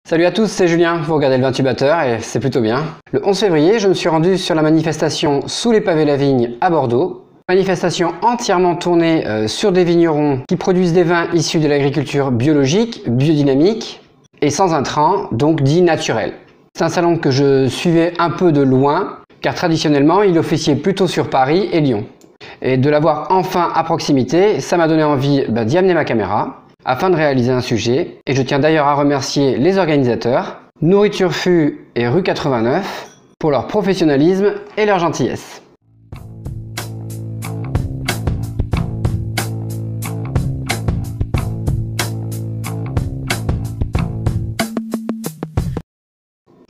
Salut à tous, c'est Julien, vous regardez le Vintubateur et c'est plutôt bien. Le 11 février, je me suis rendu sur la manifestation Sous les pavés la vigne à Bordeaux. Manifestation entièrement tournée sur des vignerons qui produisent des vins issus de l'agriculture biologique, biodynamique et sans intrants, donc dit naturel. C'est un salon que je suivais un peu de loin, car traditionnellement il officiait plutôt sur Paris et Lyon. Et de l'avoir enfin à proximité, ça m'a donné envie d'y amener ma caméra afin de réaliser un sujet, et je tiens d'ailleurs à remercier les organisateurs, Nourriture Fût et Rue 89, pour leur professionnalisme et leur gentillesse.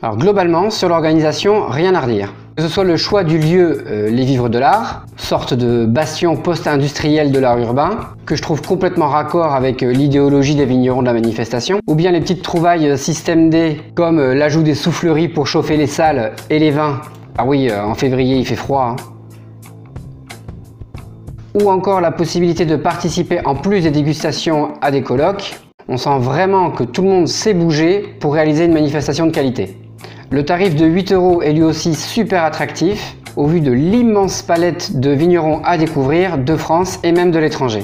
Alors globalement, sur l'organisation, rien à redire. Que ce soit le choix du lieu, les Vivres de l'Art, sorte de bastion post-industriel de l'art urbain, que je trouve complètement raccord avec l'idéologie des vignerons de la manifestation, ou bien les petites trouvailles système D, comme l'ajout des souffleries pour chauffer les salles et les vins. Ah oui, en février il fait froid. Ou encore la possibilité de participer en plus des dégustations à des colloques. On sent vraiment que tout le monde sait bouger pour réaliser une manifestation de qualité. Le tarif de 8 € est lui aussi super attractif, au vu de l'immense palette de vignerons à découvrir de France et même de l'étranger.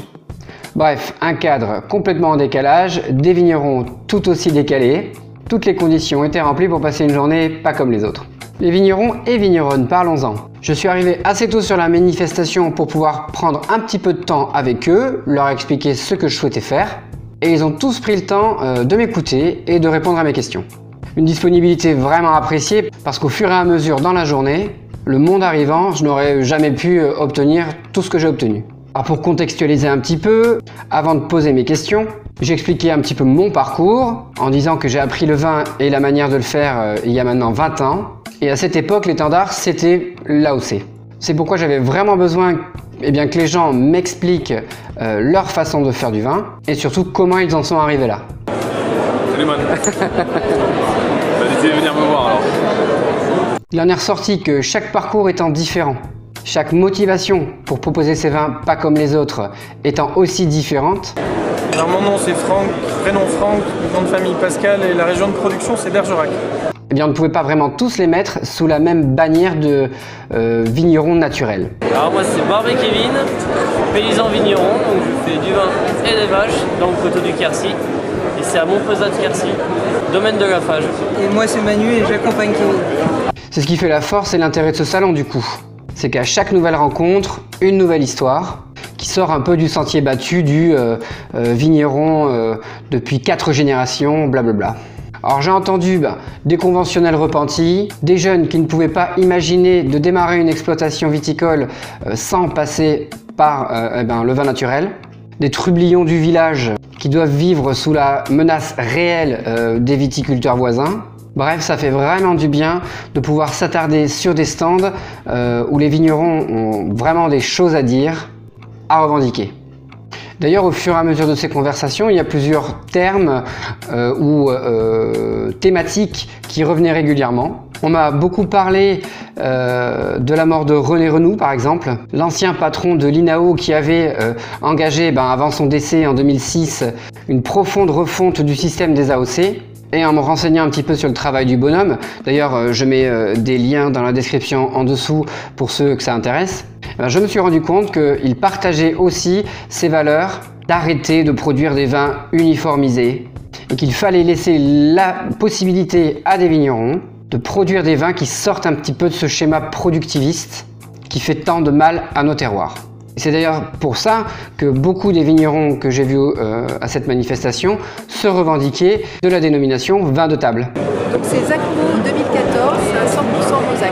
Bref, un cadre complètement en décalage, des vignerons tout aussi décalés, toutes les conditions étaient remplies pour passer une journée pas comme les autres. Les vignerons et vigneronnes, parlons-en. Je suis arrivé assez tôt sur la manifestation pour pouvoir prendre un petit peu de temps avec eux, leur expliquer ce que je souhaitais faire, et ils ont tous pris le temps de m'écouter et de répondre à mes questions. Une disponibilité vraiment appréciée parce qu'au fur et à mesure dans la journée, le monde arrivant, je n'aurais jamais pu obtenir tout ce que j'ai obtenu. Alors pour contextualiser un petit peu, avant de poser mes questions, j'ai expliqué un petit peu mon parcours en disant que j'ai appris le vin et la manière de le faire il y a maintenant 20 ans. Et à cette époque, l'étendard, c'était l'AOC. C'est pourquoi j'avais vraiment besoin que les gens m'expliquent leur façon de faire du vin et surtout comment ils en sont arrivés là. Salut man. T'as décidé de venir me voir alors. Il en est ressorti que chaque parcours étant différent, chaque motivation pour proposer ces vins pas comme les autres étant aussi différente. Alors mon nom c'est Franck, prénom Franck, nom de famille Pascal et la région de production c'est Bergerac. Eh bien on ne pouvait pas vraiment tous les mettre sous la même bannière de vigneron naturel. Alors moi c'est Barbé Kevin, paysan vigneron, donc je fais du vin et des vaches dans le coteau du Quercy. Et c'est à Montpezat de Quercy, domaine de Laffage. Et moi c'est Manu et j'accompagne Kevin. C'est ce qui fait la force et l'intérêt de ce salon du coup. C'est qu'à chaque nouvelle rencontre, une nouvelle histoire qui sort un peu du sentier battu du vigneron depuis 4 générations, blablabla. Alors j'ai entendu des conventionnels repentis, des jeunes qui ne pouvaient pas imaginer de démarrer une exploitation viticole sans passer par le vin naturel, des trublions du village qui doivent vivre sous la menace réelle des viticulteurs voisins. Bref, ça fait vraiment du bien de pouvoir s'attarder sur des stands où les vignerons ont vraiment des choses à dire, à revendiquer. D'ailleurs, au fur et à mesure de ces conversations, il y a plusieurs termes ou thématiques qui revenaient régulièrement. On m'a beaucoup parlé de la mort de René Renoux, par exemple, l'ancien patron de l'INAO qui avait engagé, avant son décès en 2006, une profonde refonte du système des AOC. Et en me renseignant un petit peu sur le travail du bonhomme, d'ailleurs je mets des liens dans la description en dessous pour ceux que ça intéresse, je me suis rendu compte qu'il partageait aussi ces valeurs d'arrêter de produire des vins uniformisés et qu'il fallait laisser la possibilité à des vignerons de produire des vins qui sortent un petit peu de ce schéma productiviste qui fait tant de mal à nos terroirs. C'est d'ailleurs pour ça que beaucoup des vignerons que j'ai vus à cette manifestation se revendiquaient de la dénomination vin de table. Donc c'est Zacmo 2014, c'est à 100% Mosaque.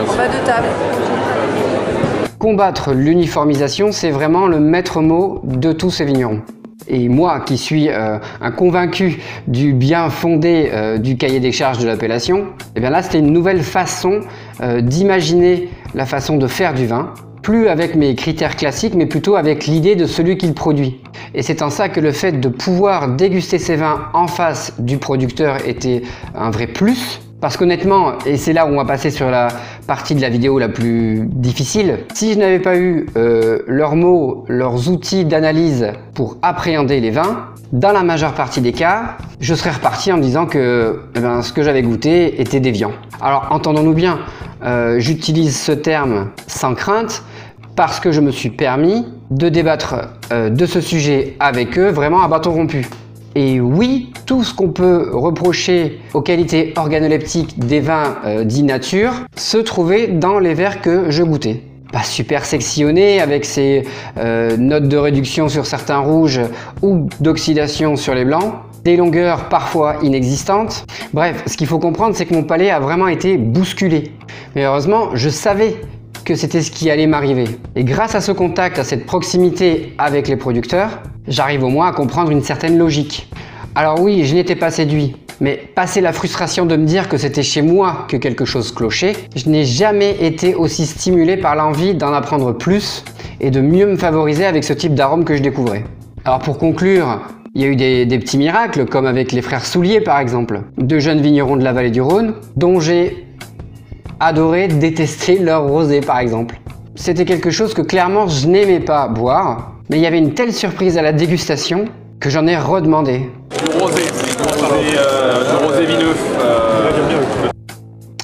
En bas de table. Combattre l'uniformisation, c'est vraiment le maître mot de tous ces vignerons. Et moi qui suis un convaincu du bien fondé du cahier des charges de l'appellation, là c'était une nouvelle façon d'imaginer la façon de faire du vin. Plus avec mes critères classiques, mais plutôt avec l'idée de celui qui le produit. Et c'est en ça que le fait de pouvoir déguster ces vins en face du producteur était un vrai plus, Parce qu'honnêtement, et c'est là où on va passer sur la partie de la vidéo la plus difficile, si je n'avais pas eu leurs mots, leurs outils d'analyse pour appréhender les vins, dans la majeure partie des cas, je serais reparti en me disant que ce que j'avais goûté était déviant. Alors entendons-nous bien, j'utilise ce terme sans crainte parce que je me suis permis de débattre de ce sujet avec eux vraiment à bâton rompu. Et oui, tout ce qu'on peut reprocher aux qualités organoleptiques des vins dits nature se trouvait dans les verres que je goûtais. Pas super sectionné avec ses notes de réduction sur certains rouges ou d'oxydation sur les blancs, des longueurs parfois inexistantes. Bref, ce qu'il faut comprendre, c'est que mon palais a vraiment été bousculé. Mais heureusement, je savais que c'était ce qui allait m'arriver. Et grâce à ce contact, à cette proximité avec les producteurs, j'arrive au moins à comprendre une certaine logique. Alors oui, je n'étais pas séduit, mais passé la frustration de me dire que c'était chez moi que quelque chose clochait, je n'ai jamais été aussi stimulé par l'envie d'en apprendre plus et de mieux me favoriser avec ce type d'arôme que je découvrais. Alors pour conclure, il y a eu des petits miracles, comme avec les frères Soulier par exemple, deux jeunes vignerons de la vallée du Rhône, dont j'ai adoré détester leur rosé par exemple. C'était quelque chose que clairement je n'aimais pas boire, mais il y avait une telle surprise à la dégustation que j'en ai redemandé. Le rosé, le rosé vineux.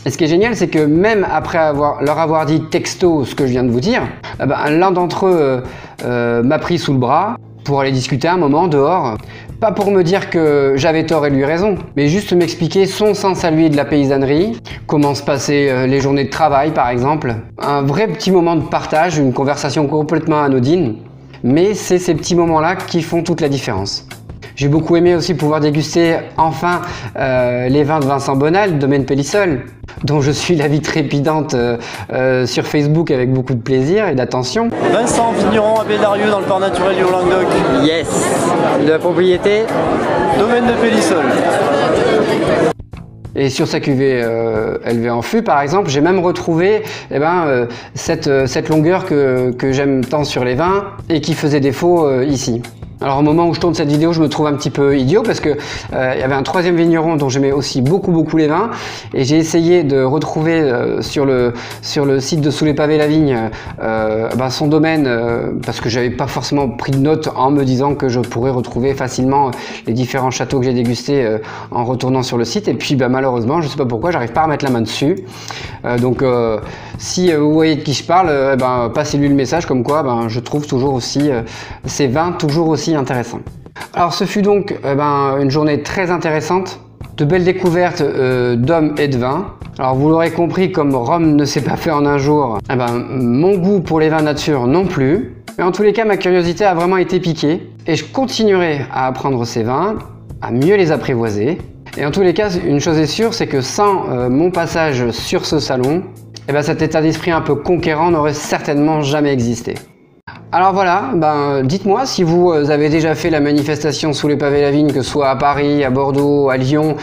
Et ce qui est génial, c'est que même après leur avoir dit texto ce que je viens de vous dire, l'un d'entre eux m'a pris sous le bras pour aller discuter un moment dehors. Pas pour me dire que j'avais tort et lui raison, mais juste m'expliquer son sens à lui de la paysannerie, comment se passaient les journées de travail par exemple. Un vrai petit moment de partage, une conversation complètement anodine, mais c'est ces petits moments-là qui font toute la différence. J'ai beaucoup aimé aussi pouvoir déguster enfin les vins de Vincent Bonal, domaine Pélissol, dont je suis la vie trépidante sur Facebook avec beaucoup de plaisir et d'attention. Vincent Vigneron à Bédarieux dans le parc naturel du Haut-Languedoc. Yes. De la propriété Domaine de Pélissol. Et sur sa cuvée élevée en fût par exemple, j'ai même retrouvé cette longueur que j'aime tant sur les vins et qui faisait défaut ici. Alors au moment où je tourne cette vidéo, je me trouve un petit peu idiot parce que il y avait un troisième vigneron dont j'aimais aussi beaucoup les vins et j'ai essayé de retrouver sur le site de Sous les pavés la vigne son domaine parce que j'avais pas forcément pris de note en me disant que je pourrais retrouver facilement les différents châteaux que j'ai dégustés en retournant sur le site et puis malheureusement, je sais pas pourquoi, j'arrive pas à mettre la main dessus. Donc si vous voyez de qui je parle, passez-lui le message comme quoi je trouve toujours aussi ces vins toujours aussi intéressant. Alors ce fut donc une journée très intéressante, de belles découvertes d'hommes et de vins. Alors vous l'aurez compris, comme Rome ne s'est pas fait en un jour, mon goût pour les vins nature non plus. Mais en tous les cas, ma curiosité a vraiment été piquée et je continuerai à apprendre ces vins, à mieux les apprivoiser. Et en tous les cas, une chose est sûre, c'est que sans mon passage sur ce salon, cet état d'esprit un peu conquérant n'aurait certainement jamais existé. Alors voilà, dites-moi si vous avez déjà fait la manifestation Sous les pavés la vigne, que ce soit à Paris, à Bordeaux, à Lyon,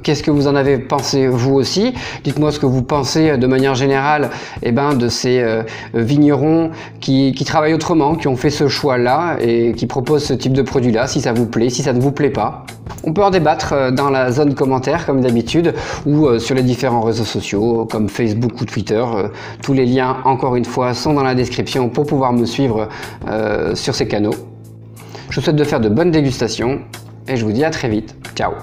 qu'est-ce que vous en avez pensé vous aussi? Dites-moi ce que vous pensez de manière générale de ces vignerons qui travaillent autrement, qui ont fait ce choix-là et qui proposent ce type de produit-là, si ça vous plaît, si ça ne vous plaît pas. On peut en débattre dans la zone commentaire comme d'habitude ou sur les différents réseaux sociaux comme Facebook ou Twitter. Tous les liens, encore une fois, sont dans la description pour pouvoir me suivre sur ces canaux. Je vous souhaite de faire de bonnes dégustations et je vous dis à très vite. Ciao!